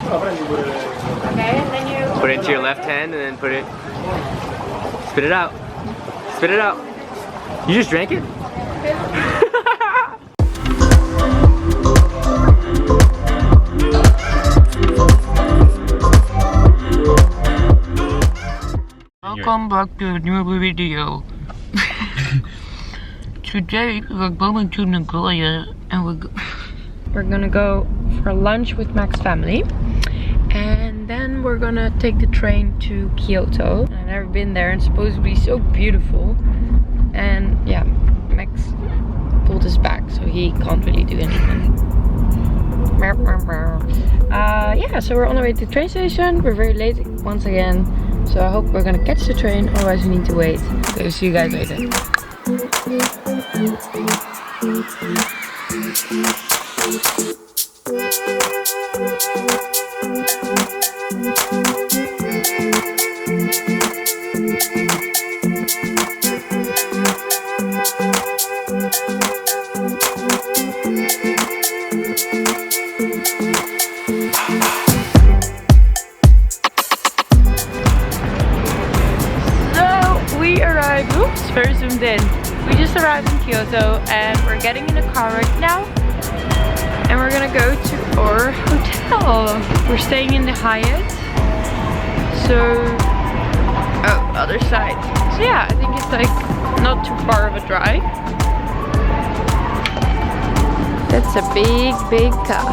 Okay, and then you Put it into your left hand and then put it. Spit it out. Spit it out. You just drank it? Welcome back to a new video. Today we're going to Nagoya and we're gonna go for lunch with Mac's family, and then we're gonna take the train to Kyoto. I've never been there and it's supposed to be so beautiful, and yeah, Max pulled us back so he can't really do anything. Yeah, so we're on the way to the train station. We're very late once again, so I hope we're gonna catch the train, otherwise we need to wait. Okay, see you guys later. We arrived, oops, very zoomed in. We just arrived in Kyoto and we're getting in a car right now. And we're gonna go to our hotel. We're staying in the Hyatt. So, oh, other side. So yeah, I think it's like not too far of a drive. That's a big car.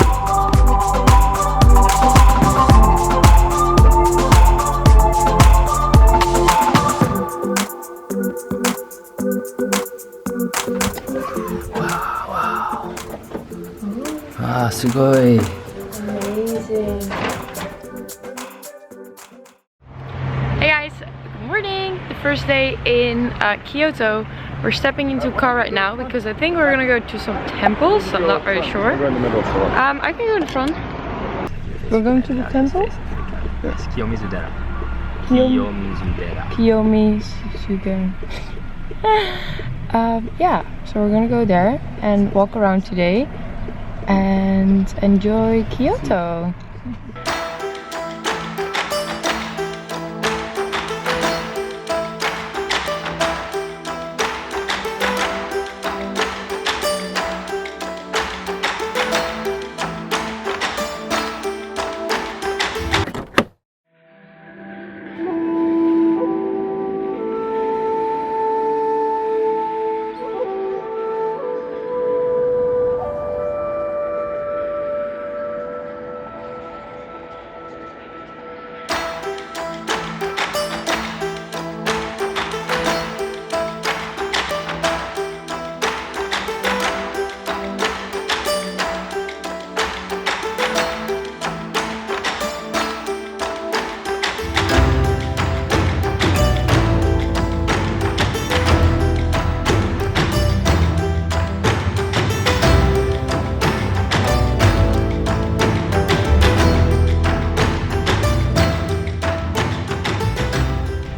Ah, sugoi. Amazing. Hey guys, good morning. The first day in Kyoto. We're stepping into a car right now because I think we're gonna go to some temples. I'm not very sure. I can go in the front. We're going to the temple? Yes, Kiyomizudera. Kiyomizudera. Yeah, so we're gonna go there and walk around today and enjoy Kyoto.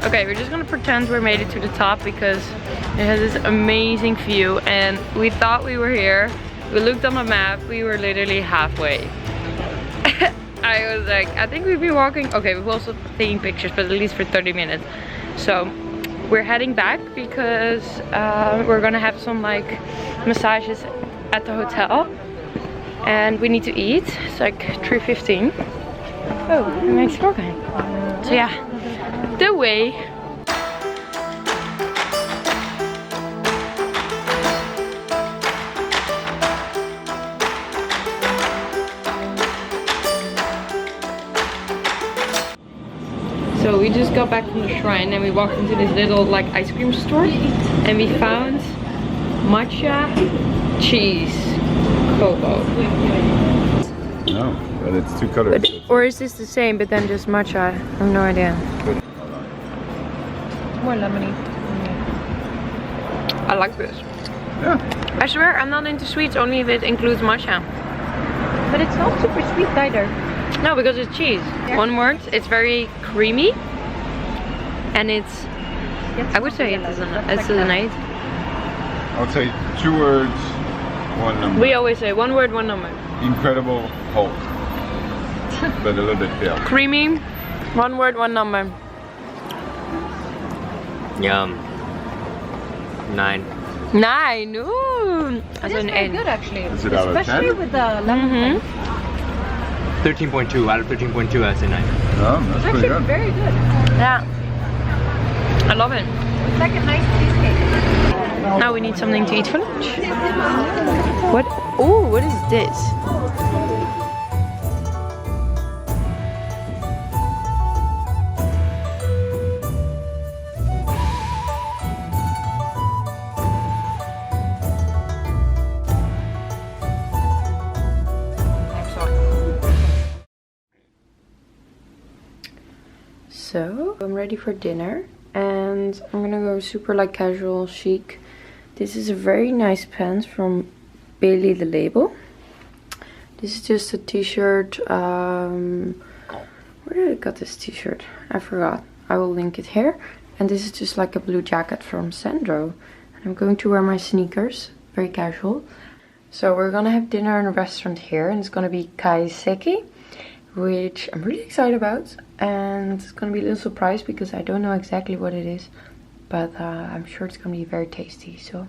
Okay, we're just gonna pretend we made it to the top because it has this amazing view and we thought we were here. We looked on the map, we were literally halfway. I was like, I think we've been walking, okay, we've also taken pictures, but at least for 30 minutes. So we're heading back because we're gonna have some like massages at the hotel and we need to eat. It's like 3:15. Oh, it makes it okay. So yeah, the way. So we just got back from the shrine and we walked into this little like ice cream store and we found matcha cheese cocoa. No, but it's two colors. But, or is this the same but then just matcha? I have no idea. More lemony. I like this. Yeah. I swear I'm not into sweets only if it includes matcha. But it's not super sweet either. No, because it's cheese. Yeah. One word, it's very creamy. And it's, I would say it's a night. I'll say 2 words, 1 number. We always say 1 word, 1 number. Incredible Hulk. but a little bit pale. Creamy. One word, one number. Yum. 9. 9. Ooh. That's It's an very 8. good actually. Is it out of Especially 10? with the lemon. 13.2 out of 13.2, I'd say 9. Oh, It's that's pretty actually good. very good. Yeah. I love it. It's like a nice cheesecake. Now we need something to eat for lunch. What? Oh, what is this? So I'm ready for dinner and I'm gonna go super like casual chic. This is a very nice pants from Bailey the Label. This is just a t-shirt. Where did I get this t-shirt? I forgot. I will link it here. And this is just like a blue jacket from Sandro. And I'm going to wear my sneakers, very casual. So we're gonna have dinner in a restaurant here and it's gonna be kaiseki, which I'm really excited about. And it's gonna be a little surprise because I don't know exactly what it is, but I'm sure it's gonna be very tasty. So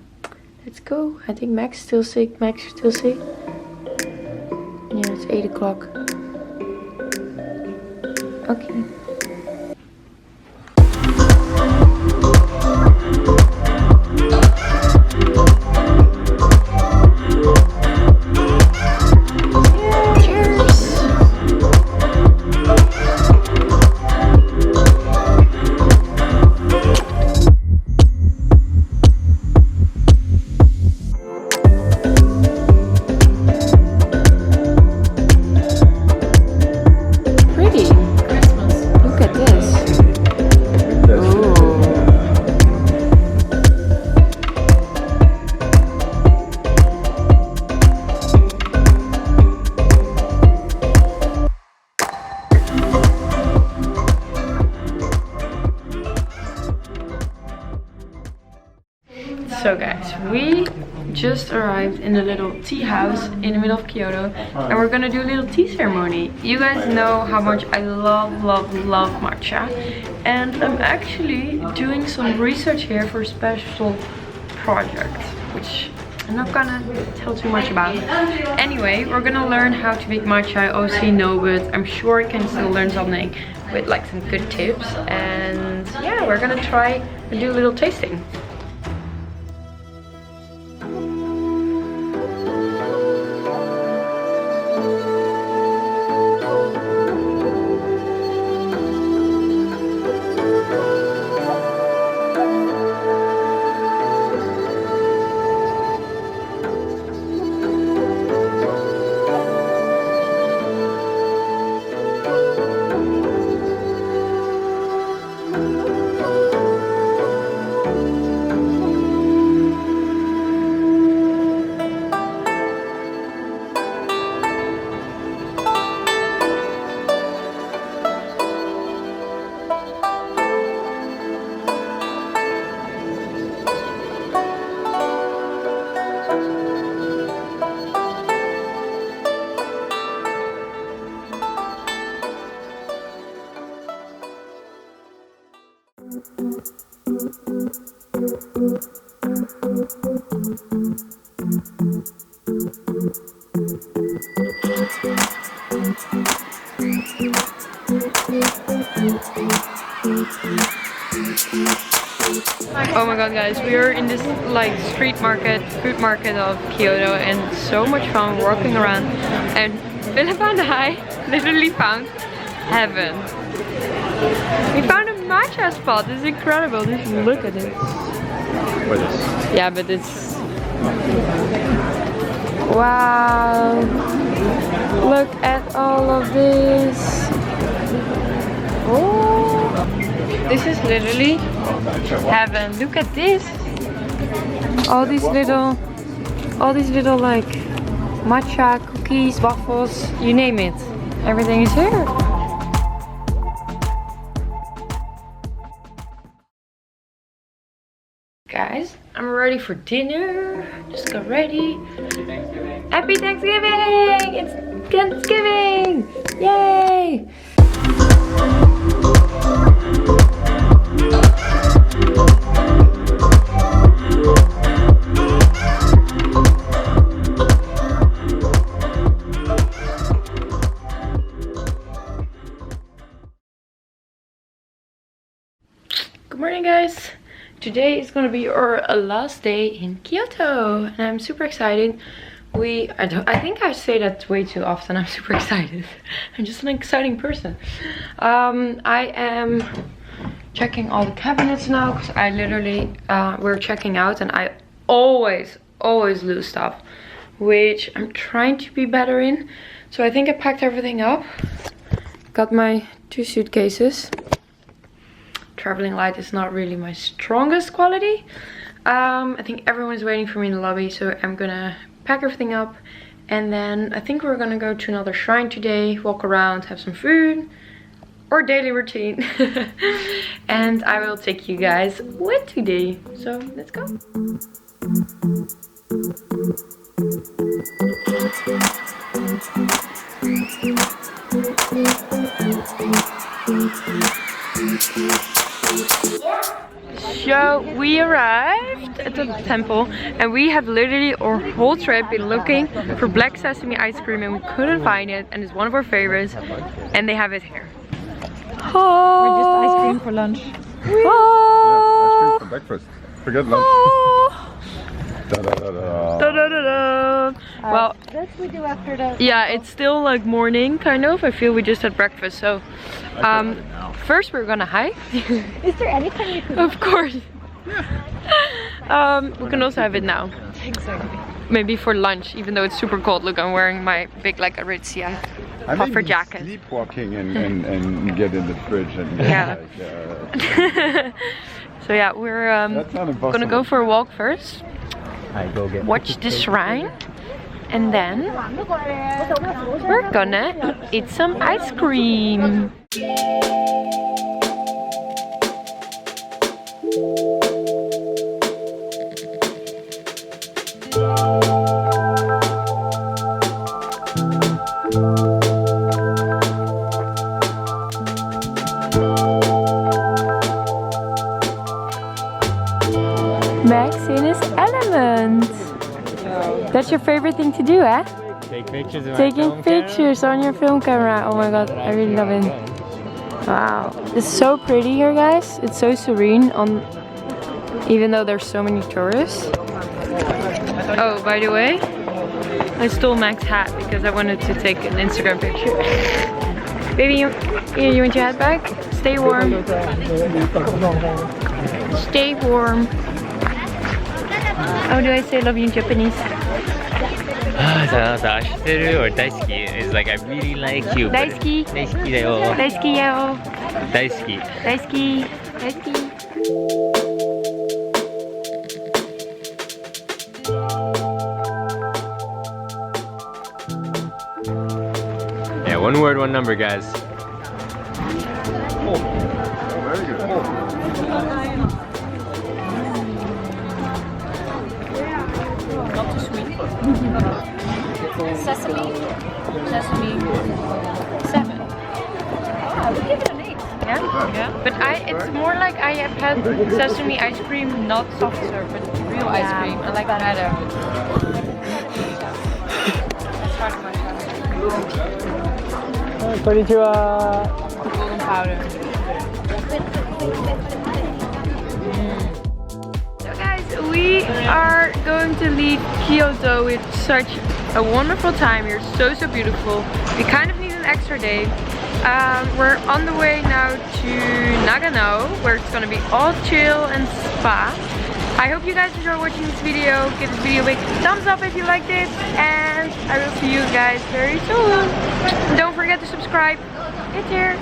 let's go. I think Max still sick. Max, you still sick? Yeah, it's 8 o'clock. Okay. So guys, we just arrived in a little tea house in the middle of Kyoto and we're gonna do a little tea ceremony. You guys know how much I love matcha, and I'm actually doing some research here for a special project, which I'm not gonna tell too much about. Anyway, we're gonna learn how to make matcha. I obviously know, but I'm sure I can still learn something with like some good tips. And yeah, we're gonna try and do a little tasting. Oh my god guys, we are in this like street market, food market of Kyoto, and it's so much fun walking around, and Philip and I literally found heaven. We found a matcha spot. This is incredible. Just look at it. What is? Yeah, but it's... Wow. Look at all of this. Oh. This is literally heaven. Look at this. All these little like matcha, cookies, waffles, you name it. Everything is here. Guys, I'm ready for dinner. Just got ready. Happy Thanksgiving! It's Thanksgiving! Yay! Good morning, guys. Today is gonna be our last day in Kyoto and I'm super excited. I think I say that way too often. I'm super excited. I'm just an exciting person. I am checking all the cabinets now because I literally we're checking out and I always lose stuff, which I'm trying to be better in. So I think I packed everything up. Got my 2 suitcases. Traveling light is not really my strongest quality. I think everyone's waiting for me in the lobby, so I'm gonna pack everything up and then I think we're gonna go to another shrine today, walk around, have some food, or daily routine. And I will take you guys with today. So let's go. So we arrived at the temple and we have literally our whole trip been looking for black sesame ice cream and we couldn't find it, and it's one of our favorites and they have it here. Oh. Or just ice cream for lunch. Yeah, ice cream for breakfast. Forget lunch. Oh. Da, da, da, da. Da, da, da, da. Well, That's what we do after the... yeah, it's still like morning kind of. I feel we just had breakfast, so first we're gonna hike. Is there anything you could... Of course. We can also have it now. Exactly. Maybe for lunch, even though it's super cold. Look, I'm wearing my big like Aritzia puffer jacket. Sleepwalking and get in the fridge and get Yeah. So yeah, we're gonna go for a walk first. Watch the shrine. And then we're gonna eat some ice cream. Max in his element. That's your favorite thing to do, eh? Take pictures of Taking pictures on your film camera. Oh my god, I really love it. Wow. It's so pretty here, guys. It's so serene on, even though there's so many tourists. Oh, by the way, I stole Max's hat because I wanted to take an Instagram picture. Baby, you want your hat back? Stay warm. Stay warm. How do I say love you in Japanese? It's like I really like you. 大好き。大好きだよ。大好きよ。大好き。大好き。大好き。Yeah, one word, one number, guys. Very good. Not too sweet. Sesame. 7. Ah, we give it an 8. Yeah? But it's more like I have had sesame ice cream, not soft serve, but real ice cream. I like better. Konnichiwa. Golden powder. So guys, we are going to leave Kyoto with such a wonderful time here. So beautiful. We kind of need an extra day. We're on the way now to Nagano, where it's gonna be all chill and spa. I hope you guys enjoy watching this video. Give this video a big thumbs up if you liked it, and I will see you guys very soon. And don't forget to subscribe. Take care.